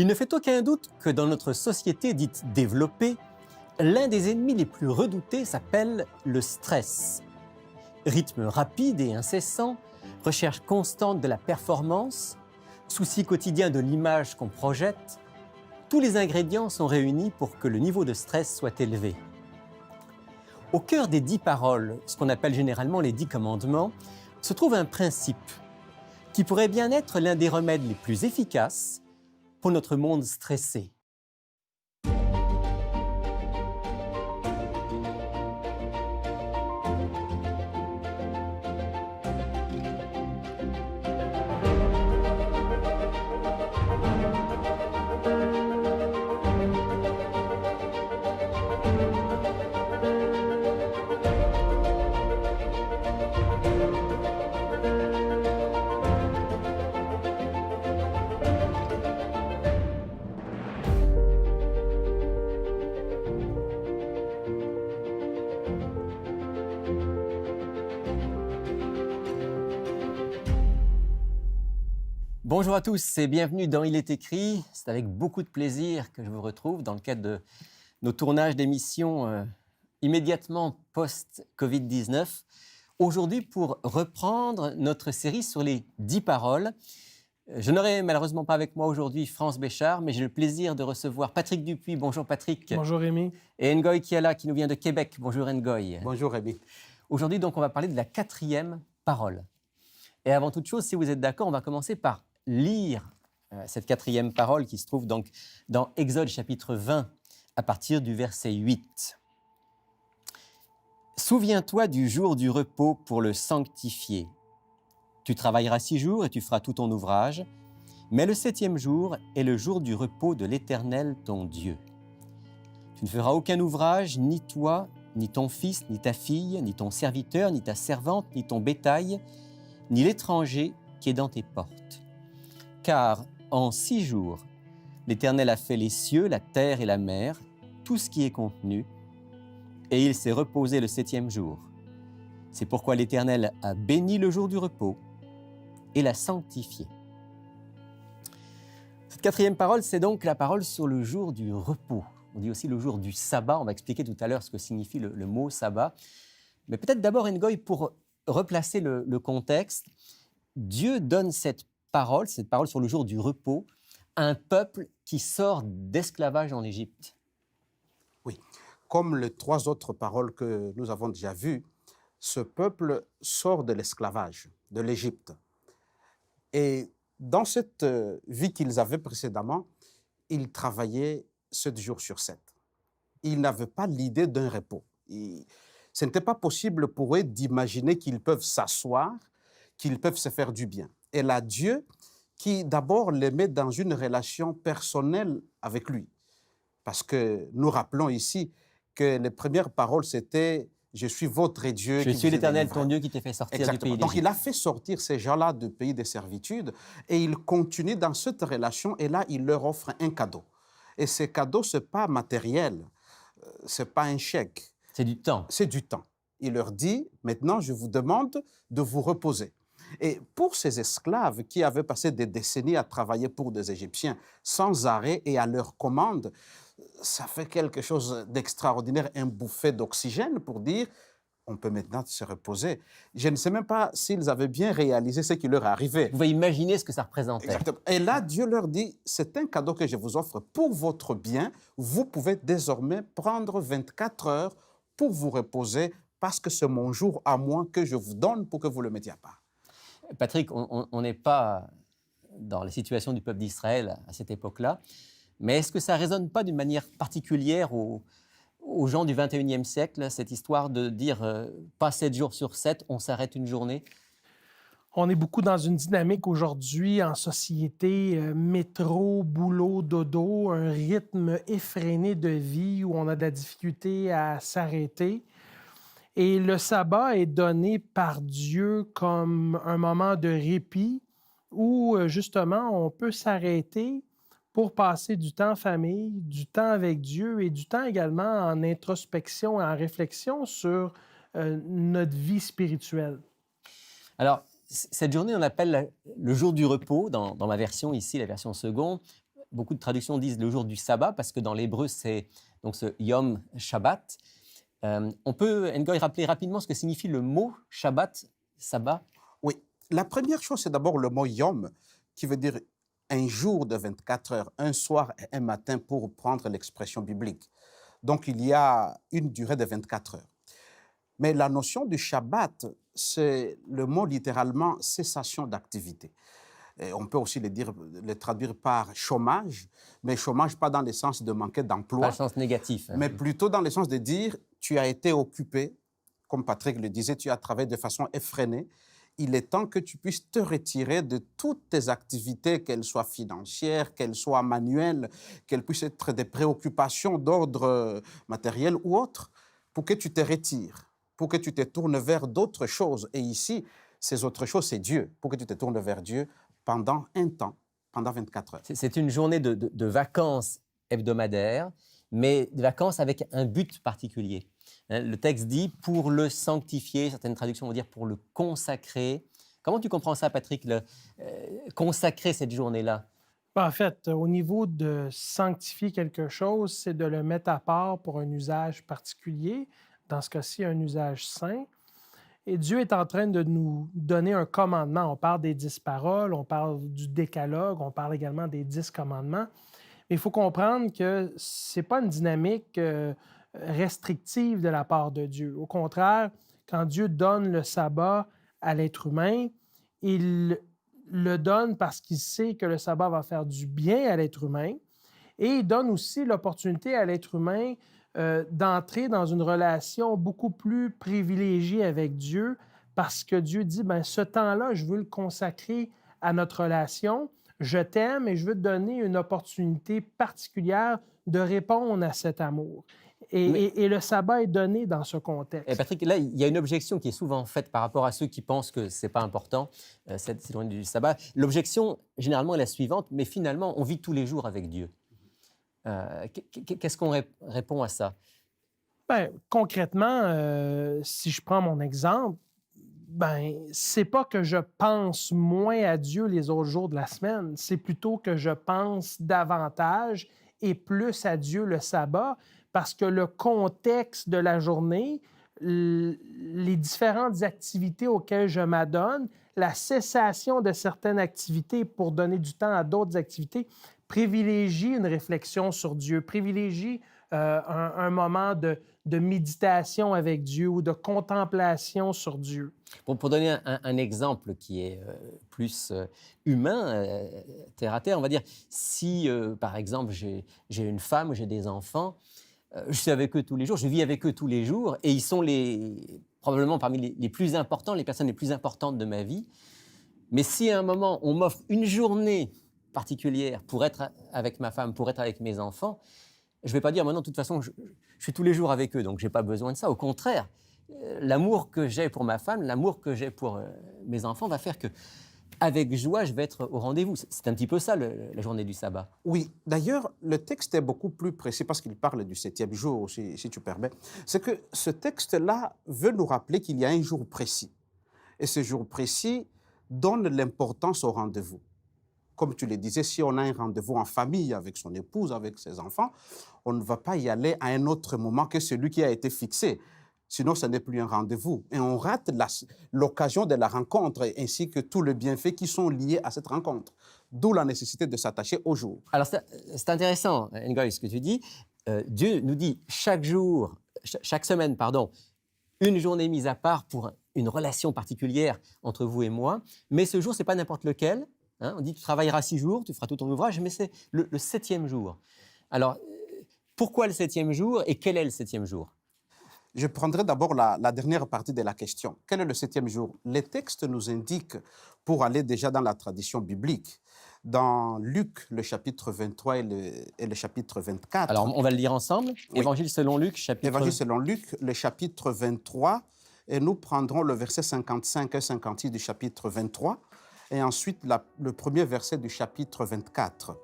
Il ne fait aucun doute que dans notre société dite développée, l'un des ennemis les plus redoutés s'appelle le stress. Rythme rapide et incessant, recherche constante de la performance, souci quotidien de l'image qu'on projette, tous les ingrédients sont réunis pour que le niveau de stress soit élevé. Au cœur des 10 paroles, ce qu'on appelle généralement les 10 commandements, se trouve un principe qui pourrait bien être l'un des remèdes les plus efficaces pour notre monde stressé. Bonjour à tous et bienvenue dans Il est écrit. C'est avec beaucoup de plaisir que je vous retrouve dans le cadre de nos tournages d'émissions immédiatement post-Covid-19. Aujourd'hui, pour reprendre notre série sur les 10 paroles. Je n'aurai malheureusement pas avec moi aujourd'hui France Béchard, mais j'ai le plaisir de recevoir Patrick Dupuis. Bonjour Patrick. Bonjour Rémi. Et Ngoy Kiala qui nous vient de Québec. Bonjour Ngoy. Bonjour Rémi. Aujourd'hui, donc, on va parler de la 4e parole. Et avant toute chose, si vous êtes d'accord, on va commencer par lire cette 4e parole qui se trouve donc dans Exode chapitre 20 à partir du verset 8. « Souviens-toi du jour du repos pour le sanctifier. Tu travailleras 6 jours et tu feras tout ton ouvrage, mais le 7e jour est le jour du repos de l'Éternel ton Dieu. Tu ne feras aucun ouvrage, ni toi, ni ton fils, ni ta fille, ni ton serviteur, ni ta servante, ni ton bétail, ni l'étranger qui est dans tes portes. Car en 6 jours, l'Éternel a fait les cieux, la terre et la mer, tout ce qui est contenu, et il s'est reposé le 7e jour. C'est pourquoi l'Éternel a béni le jour du repos et l'a sanctifié. » Cette 4e parole, c'est donc la parole sur le jour du repos. On dit aussi le jour du sabbat. On va expliquer tout à l'heure ce que signifie le mot sabbat. Mais peut-être d'abord, Ngoy, pour replacer le contexte, Dieu donne cette parole sur le jour du repos, à un peuple qui sort d'esclavage en Égypte. Oui, comme les 3 autres paroles que nous avons déjà vues, ce peuple sort de l'esclavage, de l'Égypte. Et dans cette vie qu'ils avaient précédemment, ils travaillaient 7 jours sur 7. Ils n'avaient pas l'idée d'un repos. Ce n'était pas possible pour eux d'imaginer qu'ils peuvent s'asseoir, qu'ils peuvent se faire du bien. Et là, Dieu, qui d'abord les met dans une relation personnelle avec lui. Parce que nous rappelons ici que les premières paroles, c'était « Je suis votre Dieu ». Je suis l'Éternel, ton Dieu, qui t'a fait sortir Exactement. du pays d'Égypte. Donc, il a fait sortir ces gens-là du pays des servitudes et il continue dans cette relation et là, il leur offre un cadeau. Et ce cadeau, ce n'est pas matériel, ce n'est pas un chèque. C'est du temps. C'est du temps. Il leur dit « Maintenant, je vous demande de vous reposer ». Et pour ces esclaves qui avaient passé des décennies à travailler pour des Égyptiens sans arrêt et à leur commande, ça fait quelque chose d'extraordinaire, un bouffée d'oxygène pour dire on peut maintenant se reposer. Je ne sais même pas s'ils avaient bien réalisé ce qui leur arrivait. Vous pouvez imaginer ce que ça représentait. Exactement. Et là, Dieu leur dit, c'est un cadeau que je vous offre pour votre bien. Vous pouvez désormais prendre 24 heures pour vous reposer parce que c'est mon jour à moi que je vous donne pour que vous le mettiez à part. Patrick, on n'est pas dans la situation du peuple d'Israël à cette époque-là, mais est-ce que ça ne résonne pas d'une manière particulière aux gens du 21e siècle, cette histoire de dire pas 7 jours sur 7, on s'arrête une journée? On est beaucoup dans une dynamique aujourd'hui en société, métro, boulot, dodo, un rythme effréné de vie où on a de la difficulté à s'arrêter. Et le sabbat est donné par Dieu comme un moment de répit où, justement, on peut s'arrêter pour passer du temps en famille, du temps avec Dieu et du temps également en introspection et en réflexion sur notre vie spirituelle. Alors, cette journée, on appelle le jour du repos, dans ma version ici, la version seconde. beaucoup de traductions disent le jour du sabbat, parce que dans l'hébreu, c'est donc ce Yom Shabbat. On peut, Ngoï, rappeler rapidement ce que signifie le mot Shabbat, sabbat? Oui, la première chose, c'est d'abord le mot Yom, qui veut dire un jour de 24 heures, un soir et un matin, pour prendre l'expression biblique. Donc, il y a une durée de 24 heures. Mais la notion du Shabbat, c'est le mot littéralement cessation d'activité. Et on peut aussi le traduire par chômage, mais chômage pas dans le sens de manquer d'emploi, Pas le sens négatif. mais plutôt dans le sens de dire tu as été occupé, comme Patrick le disait, tu as travaillé de façon effrénée. Il est temps que tu puisses te retirer de toutes tes activités, qu'elles soient financières, qu'elles soient manuelles, qu'elles puissent être des préoccupations d'ordre matériel ou autre, pour que tu te retires, pour que tu te tournes vers d'autres choses. Et ici, ces autres choses, c'est Dieu, pour que tu te tournes vers Dieu pendant un temps, pendant 24 heures. C'est une journée de vacances hebdomadaires, mais de vacances avec un but particulier. Le texte dit « pour le sanctifier », certaines traductions vont dire « pour le consacrer ». Comment tu comprends ça, Patrick, consacrer cette journée-là? En fait, au niveau de sanctifier quelque chose, c'est de le mettre à part pour un usage particulier, dans ce cas-ci, un usage saint. Et Dieu est en train de nous donner un commandement. On parle des 10 paroles, on parle du décalogue, on parle également des 10 commandements. Mais il faut comprendre que ce n'est pas une dynamique restrictive de la part de Dieu. Au contraire, quand Dieu donne le sabbat à l'être humain, il le donne parce qu'il sait que le sabbat va faire du bien à l'être humain, et il donne aussi l'opportunité à l'être humain d'entrer dans une relation beaucoup plus privilégiée avec Dieu, parce que Dieu dit, ben, ce temps-là, je veux le consacrer à notre relation, je t'aime et je veux te donner une opportunité particulière de répondre à cet amour. Et le sabbat est donné dans ce contexte. Et Patrick, là, il y a une objection qui est souvent faite par rapport à ceux qui pensent que ce n'est pas important, cette journée du sabbat. L'objection, généralement, est la suivante, mais finalement, on vit tous les jours avec Dieu. Qu'est-ce qu'on répond à ça? Bien, concrètement, si je prends mon exemple, ben, c'est pas que je pense moins à Dieu les autres jours de la semaine, c'est plutôt que je pense davantage et plus à Dieu le sabbat, parce que le contexte de la journée, les différentes activités auxquelles je m'adonne, la cessation de certaines activités pour donner du temps à d'autres activités, privilégie une réflexion sur Dieu, privilégie un moment de méditation avec Dieu ou de contemplation sur Dieu. Pour donner un exemple qui est plus humain, terre à terre, on va dire, si par exemple j'ai une femme, j'ai des enfants, je suis avec eux tous les jours, je vis avec eux tous les jours, et ils sont probablement parmi les plus importants, les personnes les plus importantes de ma vie. Mais si à un moment on m'offre une journée particulière pour être avec ma femme, pour être avec mes enfants, je ne vais pas dire maintenant, de toute façon, je suis tous les jours avec eux, donc je n'ai pas besoin de ça. Au contraire, l'amour que j'ai pour ma femme, l'amour que j'ai pour mes enfants va faire que, avec joie, je vais être au rendez-vous. C'est un petit peu ça, la journée du sabbat. Oui, d'ailleurs, le texte est beaucoup plus précis parce qu'il parle du 7e jour, si tu permets. C'est que ce texte-là veut nous rappeler qu'il y a un jour précis. Et ce jour précis donne l'importance au rendez-vous. Comme tu le disais, si on a un rendez-vous en famille avec son épouse, avec ses enfants, on ne va pas y aller à un autre moment que celui qui a été fixé. Sinon, ce n'est plus un rendez-vous. Et on rate l'occasion de la rencontre, ainsi que tous les bienfaits qui sont liés à cette rencontre. D'où la nécessité de s'attacher au jour. Alors, c'est intéressant, Ngoï, ce que tu dis. Dieu nous dit chaque jour, chaque semaine, pardon, une journée mise à part pour une relation particulière entre vous et moi. Mais ce jour, ce n'est pas n'importe lequel. Hein, on dit tu travailleras 6 jours, tu feras tout ton ouvrage, mais c'est le 7e jour. Alors, pourquoi le 7e jour et quel est le 7e jour? Je prendrai d'abord la dernière partie de la question. Quel est le 7e jour? Les textes nous indiquent, pour aller déjà dans la tradition biblique, dans Luc, le chapitre 23 et le chapitre 24. Alors, on va le lire ensemble. Oui. Évangile selon Luc, chapitre... Évangile selon Luc, le chapitre 23, et nous prendrons le verset 55 et 56 du chapitre 23. Et ensuite le premier verset du chapitre 24.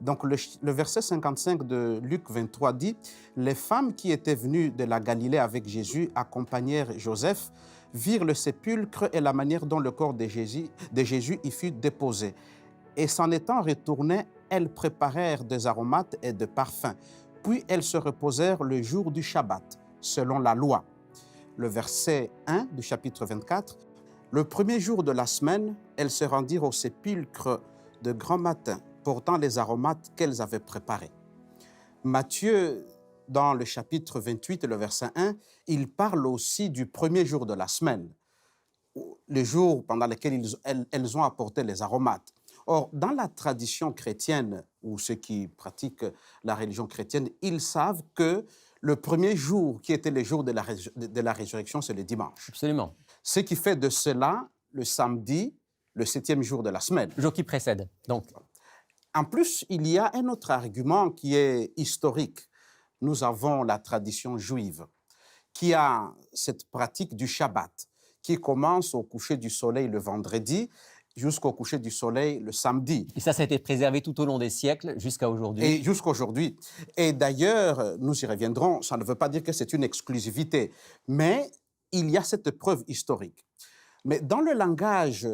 Donc le verset 55 de Luc 23 dit « Les femmes qui étaient venues de la Galilée avec Jésus accompagnèrent Joseph, virent le sépulcre et la manière dont le corps de Jésus y fut déposé. Et s'en étant retournées, elles préparèrent des aromates et des parfums. Puis elles se reposèrent le jour du Shabbat, selon la loi. Le verset 1 du chapitre 24. Le premier jour de la semaine, elles se rendirent au sépulcre de grand matin, portant les aromates qu'elles avaient préparés. Matthieu, dans le chapitre 28, le verset 1, il parle aussi du premier jour de la semaine, le jour pendant lequel elles ont apporté les aromates. Or, dans la tradition chrétienne, ou ceux qui pratiquent la religion chrétienne, ils savent que le premier jour, qui était le jour de la résurrection, c'est le dimanche. Absolument. Ce qui fait de cela le samedi, le 7e jour de la semaine. Le jour qui précède. Donc, en plus, il y a un autre argument qui est historique. Nous avons la tradition juive qui a cette pratique du Shabbat, qui commence au coucher du soleil le vendredi jusqu'au coucher du soleil le samedi. et ça a été préservé tout au long des siècles jusqu'à aujourd'hui. Et jusqu'à aujourd'hui. Et d'ailleurs, nous y reviendrons, ça ne veut pas dire que c'est une exclusivité, mais il y a cette preuve historique. Mais dans le langage,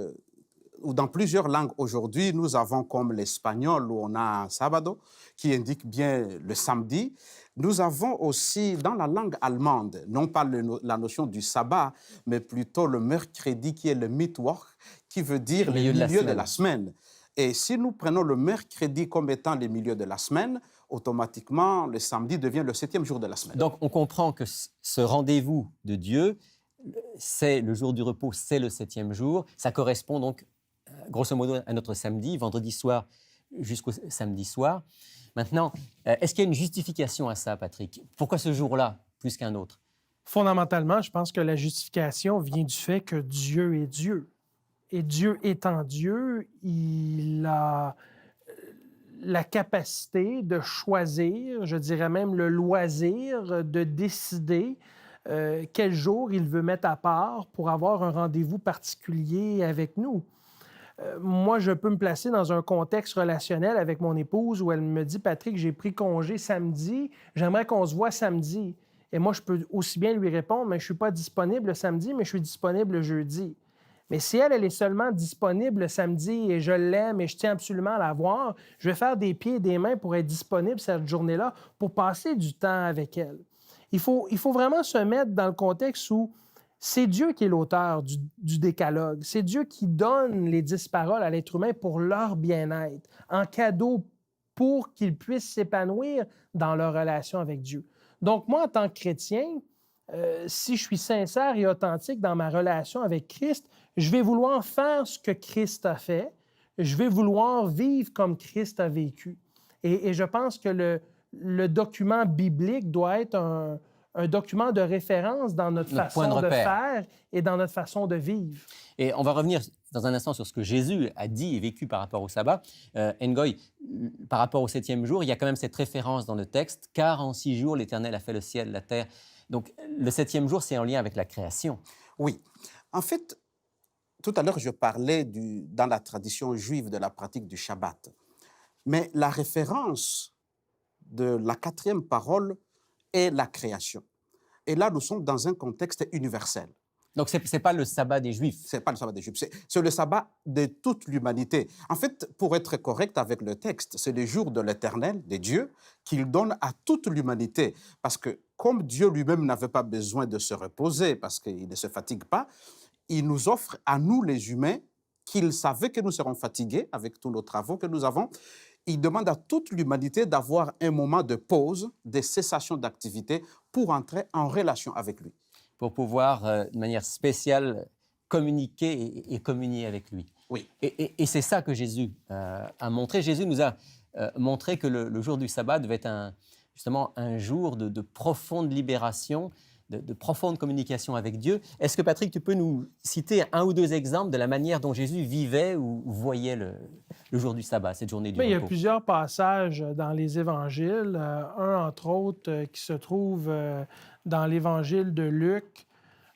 ou dans plusieurs langues aujourd'hui, nous avons comme l'espagnol où on a un sábado qui indique bien le samedi. Nous avons aussi dans la langue allemande, non pas la notion du sabbat, mais plutôt le mercredi qui est le Mittwoch, qui veut dire le milieu de la semaine. Et si nous prenons le mercredi comme étant le milieu de la semaine, automatiquement, le samedi devient le 7e jour de la semaine. Donc, on comprend que ce rendez-vous de Dieu, c'est le jour du repos, c'est le 7e jour. Ça correspond donc, grosso modo, à notre samedi, vendredi soir jusqu'au samedi soir. Maintenant, est-ce qu'il y a une justification à ça, Patrick? Pourquoi ce jour-là plus qu'un autre? Fondamentalement, je pense que la justification vient du fait que Dieu est Dieu. Et Dieu étant Dieu, il a la capacité de choisir, je dirais même le loisir de décider quel jour il veut mettre à part pour avoir un rendez-vous particulier avec nous. Moi, je peux me placer dans un contexte relationnel avec mon épouse où elle me dit « Patrick, j'ai pris congé samedi, j'aimerais qu'on se voit samedi. » Et moi, je peux aussi bien lui répondre « Mais je ne suis pas disponible le samedi, mais je suis disponible le jeudi. » Mais si elle est seulement disponible le samedi et je l'aime et je tiens absolument à la voir, je vais faire des pieds et des mains pour être disponible cette journée-là, pour passer du temps avec elle. Il faut vraiment se mettre dans le contexte où c'est Dieu qui est l'auteur du décalogue. C'est Dieu qui donne les 10 paroles à l'être humain pour leur bien-être, en cadeau pour qu'ils puissent s'épanouir dans leur relation avec Dieu. Donc, moi, en tant que chrétien, si je suis sincère et authentique dans ma relation avec Christ, je vais vouloir faire ce que Christ a fait. Je vais vouloir vivre comme Christ a vécu. Et je pense que le document biblique doit être un document de référence dans notre façon de faire et dans notre façon de vivre. Et on va revenir dans un instant sur ce que Jésus a dit et vécu par rapport au sabbat. Ngoï, par rapport au 7e jour, il y a quand même cette référence dans le texte, « Car en 6 jours, l'Éternel a fait le ciel, la terre. » Donc, le 7e jour, c'est en lien avec la création. Oui. En fait, tout à l'heure, je parlais dans la tradition juive de la pratique du Shabbat. Mais la référence de la 4e parole est la création. Et là, nous sommes dans un contexte universel. Donc, ce n'est pas le sabbat des Juifs. Ce n'est pas le sabbat des Juifs, c'est le sabbat de toute l'humanité. En fait, pour être correct avec le texte, c'est le jour de l'Éternel, de Dieu, qu'il donne à toute l'humanité. Parce que comme Dieu lui-même n'avait pas besoin de se reposer, parce qu'il ne se fatigue pas, il nous offre à nous les humains, qu'il savait que nous serons fatigués avec tous nos travaux que nous avons. Il demande à toute l'humanité d'avoir un moment de pause, de cessation d'activité pour entrer en relation avec lui. Pour pouvoir, de manière spéciale, communiquer et communier avec lui. Oui. Et c'est ça que Jésus a montré. Jésus nous a montré que le jour du sabbat devait être justement un jour de profonde libération, de profonde communication avec Dieu. Est-ce que, Patrick, tu peux nous citer 1 ou 2 exemples de la manière dont Jésus vivait ou voyait le jour du sabbat, cette journée du repos? Il y a plusieurs passages dans les évangiles, un entre autres qui se trouve dans l'évangile de Luc,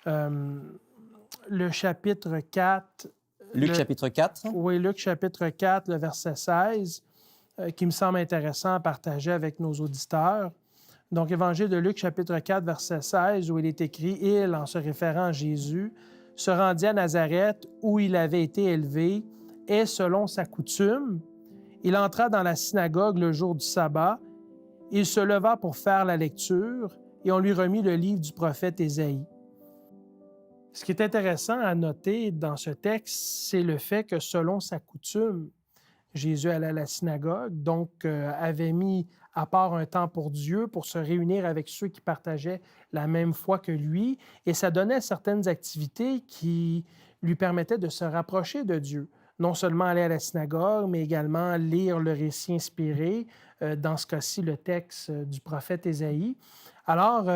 le chapitre 4. Luc chapitre 4? Oui, Luc chapitre 4, le verset 16, qui me semble intéressant à partager avec nos auditeurs. Donc, évangile de Luc chapitre 4, verset 16, où il est écrit « Il, en se référant à Jésus, se rendit à Nazareth, où il avait été élevé, et selon sa coutume, Il entra dans la synagogue le jour du sabbat. Il se leva pour faire la lecture et on lui remit le livre du prophète Ésaïe. Ce qui est intéressant à noter dans ce texte, c'est le fait que selon sa coutume, Jésus allait à la synagogue, donc avait mis à part un temps pour Dieu, pour se réunir avec ceux qui partageaient la même foi que lui, et ça donnait certaines activités qui lui permettaient de se rapprocher de Dieu. Non seulement aller à la synagogue, mais également lire le récit inspiré, dans ce cas-ci le texte du prophète Ésaïe. Alors,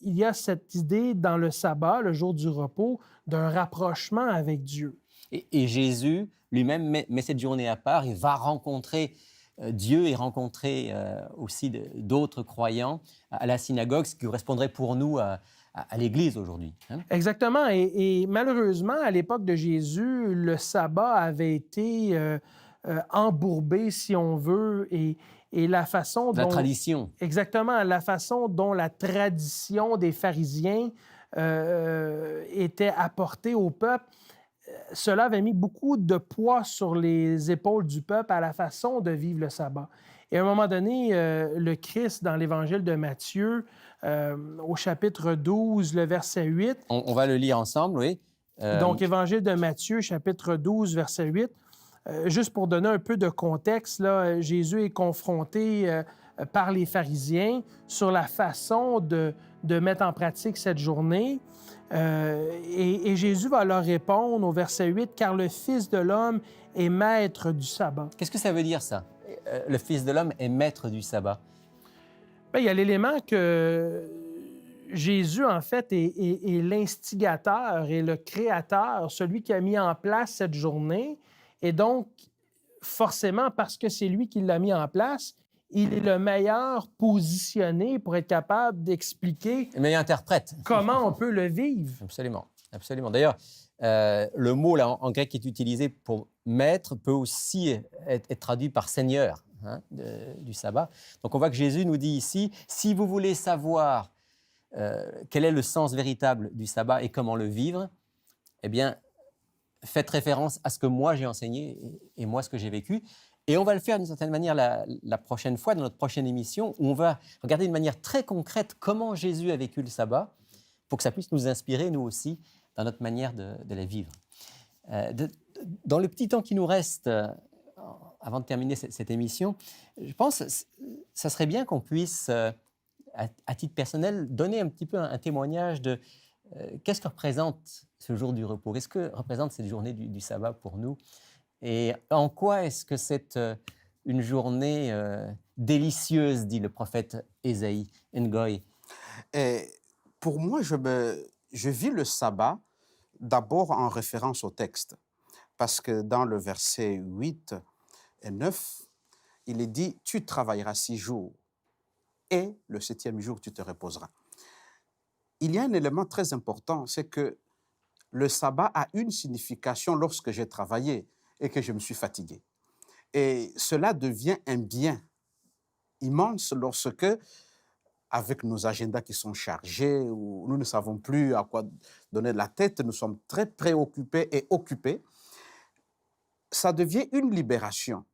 il y a cette idée dans le sabbat, le jour du repos, d'un rapprochement avec Dieu. Et Jésus lui-même met cette journée à part, il va rencontrer Dieu et rencontrer aussi d'autres croyants à la synagogue, ce qui correspondrait pour nous à l'Église aujourd'hui. Hein? Exactement. Et malheureusement, à l'époque de Jésus, le sabbat avait été embourbé, si on veut, et la façon dont... La tradition. Exactement. La façon dont la tradition des pharisiens était apportée au peuple, cela avait mis beaucoup de poids sur les épaules du peuple à la façon de vivre le sabbat. Et à un moment donné, le Christ, dans l'Évangile de Matthieu, au chapitre 12, le verset 8... On va le lire ensemble, oui. Donc, Évangile de Matthieu, chapitre 12, verset 8. Juste pour donner un peu de contexte, là, Jésus est confronté par les pharisiens sur la façon de mettre en pratique cette journée. Et Jésus va leur répondre au verset 8, « Car le Fils de l'homme est maître du sabbat. » Qu'est-ce que ça veut dire, ça? Le Fils de l'homme est maître du sabbat. Bien, il y a l'élément que Jésus, en fait, est l'instigateur et le créateur, celui qui a mis en place cette journée. Et donc, forcément, parce que c'est lui qui l'a mis en place, il est le meilleur positionné pour être capable d'expliquer... Le meilleur interprète. Comment on peut le vivre. Absolument, absolument. D'ailleurs, le mot là, en grec qui est utilisé pour maître peut aussi être traduit par seigneur, hein, du sabbat. Donc on voit que Jésus nous dit ici, si vous voulez savoir quel est le sens véritable du sabbat et comment le vivre, eh bien, faites référence à ce que moi j'ai enseigné et moi ce que j'ai vécu. Et on va le faire d'une certaine manière la prochaine fois, dans notre prochaine émission, où on va regarder de manière très concrète comment Jésus a vécu le sabbat, pour que ça puisse nous inspirer, nous aussi, dans notre manière de la vivre. Dans le petit temps qui nous reste, avant de terminer cette émission, je pense que ça serait bien qu'on puisse, à titre personnel, donner un petit peu un témoignage de qu'est-ce que représente ce jour du repos, qu'est-ce que représente cette journée du sabbat pour nous, et en quoi est-ce que c'est une journée délicieuse, dit le prophète Ésaïe, Ngoï. Et pour moi, je vis le sabbat d'abord en référence au texte, parce que dans le verset 8 et 9, il est dit « Tu travailleras 6 jours et le 7e jour, tu te reposeras ». Il y a un élément très important, c'est que le sabbat a une signification lorsque j'ai travaillé et que je me suis fatigué. Et cela devient un bien immense lorsque, avec nos agendas qui sont chargés, où nous ne savons plus à quoi donner de la tête, nous sommes très préoccupés et occupés, ça devient une libération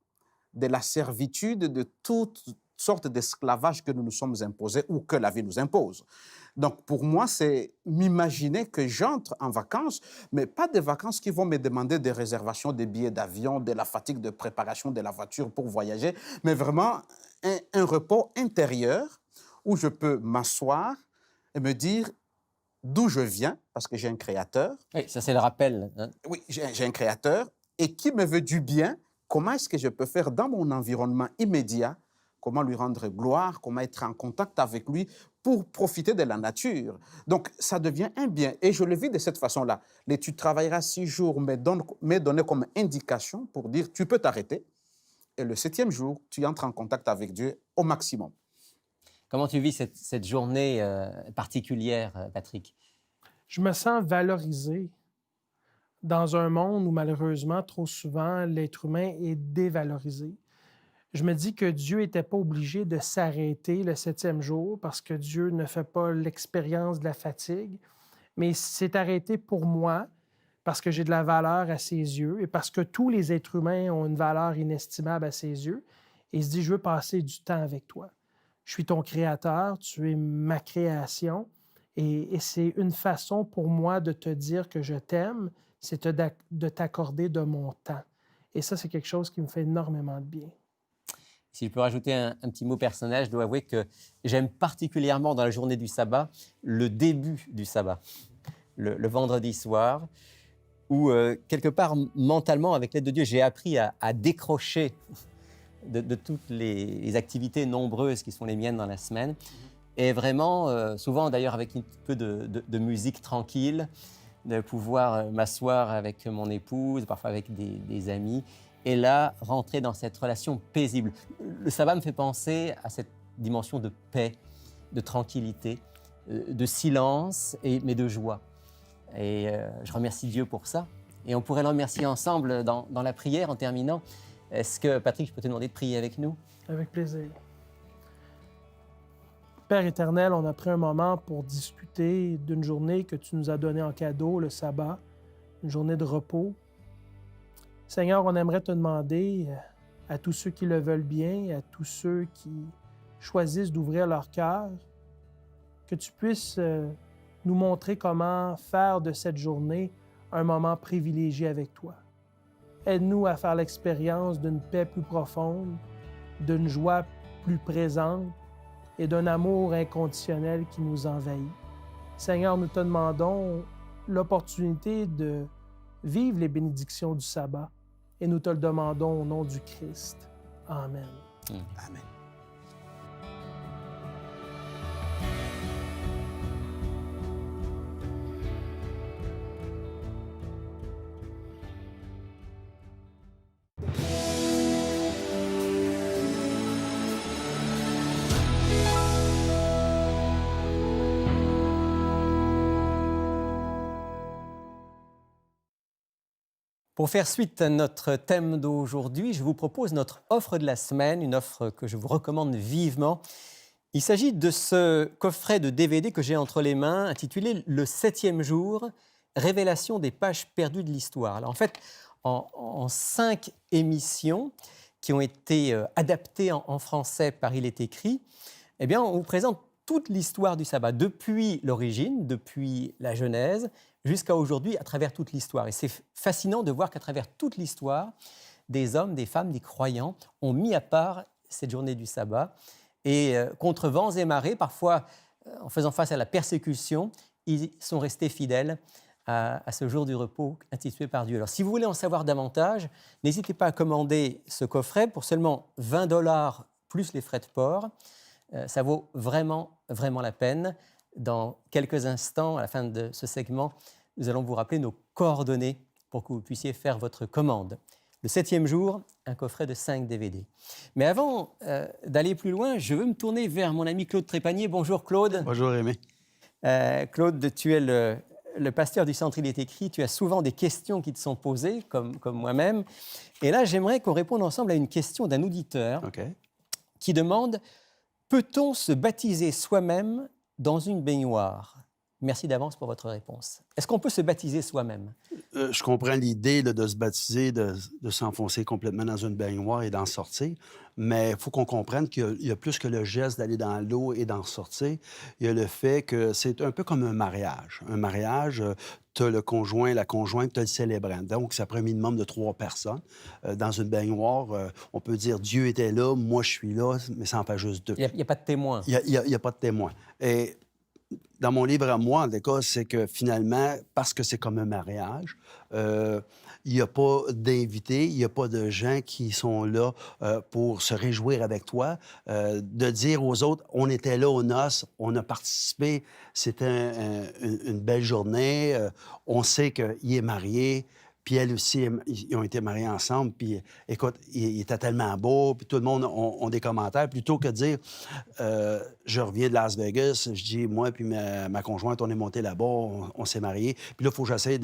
de la servitude de toute sorte d'esclavage que nous nous sommes imposés ou que la vie nous impose. Donc, pour moi, c'est m'imaginer que j'entre en vacances, mais pas des vacances qui vont me demander des réservations, des billets d'avion, de la fatigue de préparation de la voiture pour voyager, mais vraiment un repos intérieur où je peux m'asseoir et me dire d'où je viens, parce que j'ai un créateur. Oui, ça c'est le rappel. Hein. Oui, j'ai un créateur et qui me veut du bien. Comment est-ce que je peux faire dans mon environnement immédiat? Comment lui rendre gloire? Comment être en contact avec lui pour profiter de la nature? Donc, ça devient un bien. Et je le vis de cette façon-là. Tu travailleras 6 jours, m'est donné comme indication pour dire tu peux t'arrêter. Et le 7e jour, tu entres en contact avec Dieu au maximum. Comment tu vis cette journée particulière, Patrick? Je me sens valorisé dans un monde où, malheureusement, trop souvent, l'être humain est dévalorisé. Je me dis que Dieu n'était pas obligé de s'arrêter le 7e jour parce que Dieu ne fait pas l'expérience de la fatigue, mais il s'est arrêté pour moi parce que j'ai de la valeur à ses yeux et parce que tous les êtres humains ont une valeur inestimable à ses yeux. Et il se dit, je veux passer du temps avec toi. Je suis ton créateur, tu es ma création. Et c'est une façon pour moi de te dire que je t'aime, c'est de t'accorder de mon temps. Et ça, c'est quelque chose qui me fait énormément de bien. Si je peux rajouter un petit mot personnel, je dois avouer que j'aime particulièrement dans la journée du sabbat le début du sabbat, le vendredi soir, où quelque part mentalement, avec l'aide de Dieu, j'ai appris à décrocher de toutes les activités nombreuses qui sont les miennes dans la semaine. Et vraiment, souvent d'ailleurs avec un peu de musique tranquille, de pouvoir m'asseoir avec mon épouse, parfois avec des amis, et là, rentrer dans cette relation paisible. Le sabbat me fait penser à cette dimension de paix, de tranquillité, de silence, mais de joie. Et je remercie Dieu pour ça. Et on pourrait le remercier ensemble dans la prière en terminant. Est-ce que, Patrick, je peux te demander de prier avec nous? Avec plaisir. Père éternel, on a pris un moment pour discuter d'une journée que tu nous as donnée en cadeau, le sabbat, une journée de repos. Seigneur, on aimerait te demander à tous ceux qui le veulent bien, à tous ceux qui choisissent d'ouvrir leur cœur, que tu puisses nous montrer comment faire de cette journée un moment privilégié avec toi. Aide-nous à faire l'expérience d'une paix plus profonde, d'une joie plus présente et d'un amour inconditionnel qui nous envahit. Seigneur, nous te demandons l'opportunité de vivre les bénédictions du sabbat et nous te le demandons au nom du Christ. Amen. Amen. Pour faire suite à notre thème d'aujourd'hui, je vous propose notre offre de la semaine, une offre que je vous recommande vivement. Il s'agit de ce coffret de DVD que j'ai entre les mains, intitulé « Le 7e jour, révélation des pages perdues de l'histoire ». Alors en fait, en 5 émissions qui ont été adaptées en français par Il est écrit, eh bien, on vous présente toute l'histoire du sabbat, depuis l'origine, depuis la Genèse, jusqu'à aujourd'hui, à travers toute l'histoire. Et c'est fascinant de voir qu'à travers toute l'histoire, des hommes, des femmes, des croyants ont mis à part cette journée du sabbat. Et contre vents et marées, parfois en faisant face à la persécution, ils sont restés fidèles à ce jour du repos institué par Dieu. Alors, si vous voulez en savoir davantage, n'hésitez pas à commander ce coffret pour seulement 20 $ plus les frais de port. Ça vaut vraiment, vraiment la peine. Dans quelques instants, à la fin de ce segment, nous allons vous rappeler nos coordonnées pour que vous puissiez faire votre commande. Le 7e jour, un coffret de 5 DVD. Mais avant d'aller plus loin, je veux me tourner vers mon ami Claude Trépanier. Bonjour Claude. Bonjour Aimé. Claude, tu es le pasteur du Centre Il est écrit. Tu as souvent des questions qui te sont posées, comme moi-même. Et là, j'aimerais qu'on réponde ensemble à une question d'un auditeur qui demande « Peut-on se baptiser soi-même dans une baignoire ?» Merci d'avance pour votre réponse. Est-ce qu'on peut se baptiser soi-même? Je comprends l'idée là, de se baptiser, de s'enfoncer complètement dans une baignoire et d'en sortir, mais il faut qu'on comprenne qu'il y a plus que le geste d'aller dans l'eau et d'en sortir. Il y a le fait que c'est un peu comme un mariage. Un mariage, tu as le conjoint, la conjointe, tu as le célébrant. Donc, ça prend un minimum de 3 personnes. Dans une baignoire, on peut dire Dieu était là, moi je suis là, mais ça en fait juste 2. Il n'y a pas de témoin. Il n'y a pas de témoin. Et dans mon livre à moi, en tout cas, c'est que finalement, parce que c'est comme un mariage, il n'y a pas d'invités, il n'y a pas de gens qui sont là pour se réjouir avec toi, de dire aux autres, on était là aux noces, on a participé, c'était une belle journée, on sait qu'il est marié, puis elle aussi, ils ont été mariés ensemble, puis écoute, il était tellement beau, puis tout le monde a des commentaires, plutôt que de dire, je reviens de Las Vegas, je dis, moi puis ma conjointe, on est monté là-bas, on s'est mariés, puis là, il faut que j'essaie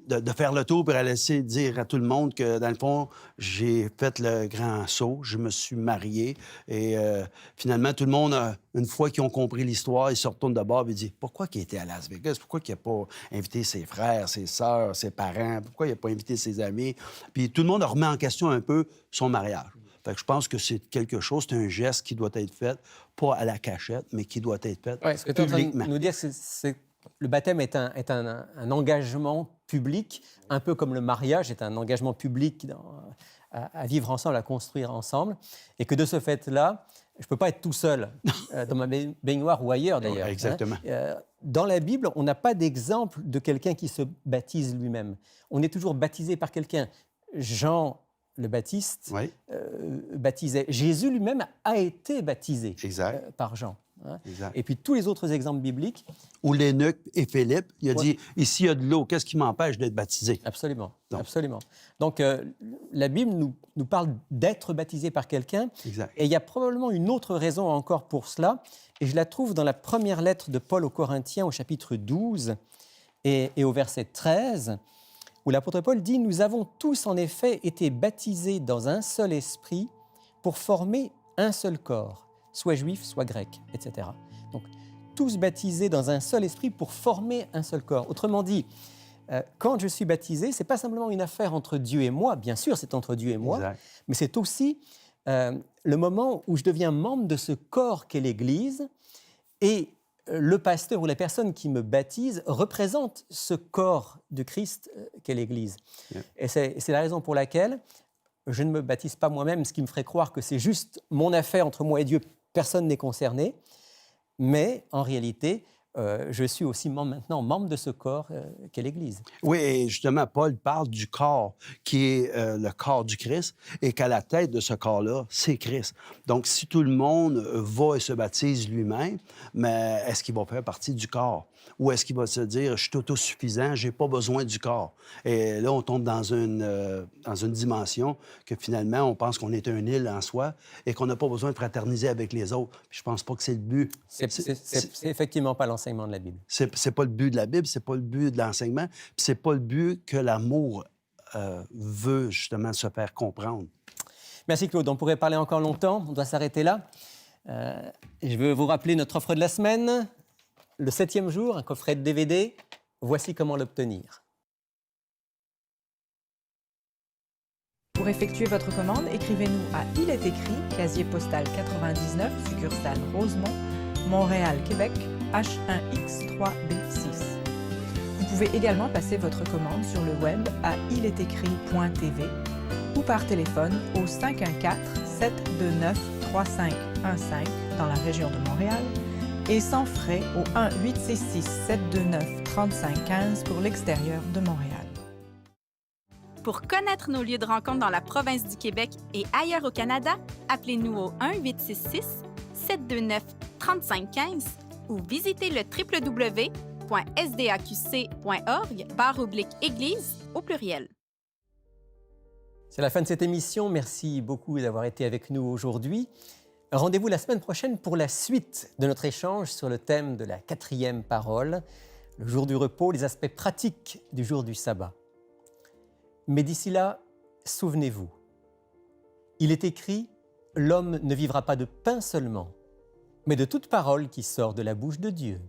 de faire le tour pour aller essayer de dire à tout le monde que, dans le fond, j'ai fait le grand saut, je me suis marié. Et finalement, tout le monde, une fois qu'ils ont compris l'histoire, ils se retournent de bord et disent pourquoi il était à Las Vegas? Pourquoi il n'a pas invité ses frères, ses sœurs, ses parents? Pourquoi il n'a pas invité ses amis? Puis tout le monde remet en question un peu son mariage. Fait que je pense que c'est quelque chose, c'est un geste qui doit être fait, pas à la cachette, mais qui doit être fait Ouais, ce que tu es en train publiquement. de nous dire, le baptême est un engagement public, un peu comme le mariage est un engagement public à vivre ensemble, à construire ensemble, et que de ce fait-là, je ne peux pas être tout seul dans ma baignoire ou ailleurs d'ailleurs. Ouais, exactement. Dans la Bible, on n'a pas d'exemple de quelqu'un qui se baptise lui-même. On est toujours baptisé par quelqu'un. Jean le Baptiste Oui, baptisait. Jésus lui-même a été baptisé exact. par Jean. Hein. Exact. Et puis tous les autres exemples bibliques, Ou l'eunuque et Philippe, il a Ouais. dit ici, il y a de l'eau, qu'est-ce qui m'empêche d'être baptisé? absolument. Donc. Absolument. Donc la Bible nous parle d'être baptisé par quelqu'un. Exact. Et il y a probablement une autre raison encore pour cela. Et je la trouve dans la première lettre de Paul aux Corinthiens au chapitre 12 et au verset 13, où l'apôtre Paul dit « Nous avons tous en effet été baptisés dans un seul esprit pour former un seul corps, soit juif, soit grec, etc. » Donc, tous baptisés dans un seul esprit pour former un seul corps. Autrement dit, quand je suis baptisé, ce n'est pas simplement une affaire entre Dieu et moi, bien sûr c'est entre Dieu et moi, Exact. mais c'est aussi le moment où je deviens membre de ce corps qu'est l'Église et le pasteur ou la personne qui me baptise représente ce corps de Christ qu'est l'Église. Yeah. Et c'est la raison pour laquelle je ne me baptise pas moi-même, ce qui me ferait croire que c'est juste mon affaire entre moi et Dieu, personne n'est concerné. Mais en réalité, je suis aussi maintenant membre de ce corps qu'est l'Église. Oui, et justement, Paul parle du corps qui est le corps du Christ et qu'à la tête de ce corps-là, c'est Christ. Donc, si tout le monde va et se baptise lui-même, mais est-ce qu'il va faire partie du corps? Ou est-ce qu'il va se dire, je suis autosuffisant, je n'ai pas besoin du corps? Et là, on tombe dans une dimension que finalement, on pense qu'on est un île en soi et qu'on n'a pas besoin de fraterniser avec les autres. Puis je pense pas que c'est le but. C'est effectivement pas l'enseignement de la Bible. C'est pas le but de la Bible, c'est pas le but de l'enseignement, puis c'est pas le but que l'amour veut justement se faire comprendre. Merci Claude, on pourrait parler encore longtemps, on doit s'arrêter là. Je veux vous rappeler notre offre de la semaine. Le 7e jour, un coffret de DVD. Voici comment l'obtenir. Pour effectuer votre commande, écrivez-nous à Il est écrit, casier postal 99, succursale Rosemont, Montréal, Québec, H1X3B6. Vous pouvez également passer votre commande sur le web à ilétécrit.tv ou par téléphone au 514-729-3515 dans la région de Montréal et sans frais au 1-866-729-3515 pour l'extérieur de Montréal. Pour connaître nos lieux de rencontre dans la province du Québec et ailleurs au Canada, appelez-nous au 1-866-729-3515 ou visitez le www.sdaqc.org/église au pluriel. C'est la fin de cette émission. Merci beaucoup d'avoir été avec nous aujourd'hui. Rendez-vous la semaine prochaine pour la suite de notre échange sur le thème de la 4e parole, le jour du repos, les aspects pratiques du jour du sabbat. Mais d'ici là, souvenez-vous, il est écrit « L'homme ne vivra pas de pain seulement, mais de toute parole qui sort de la bouche de Dieu. »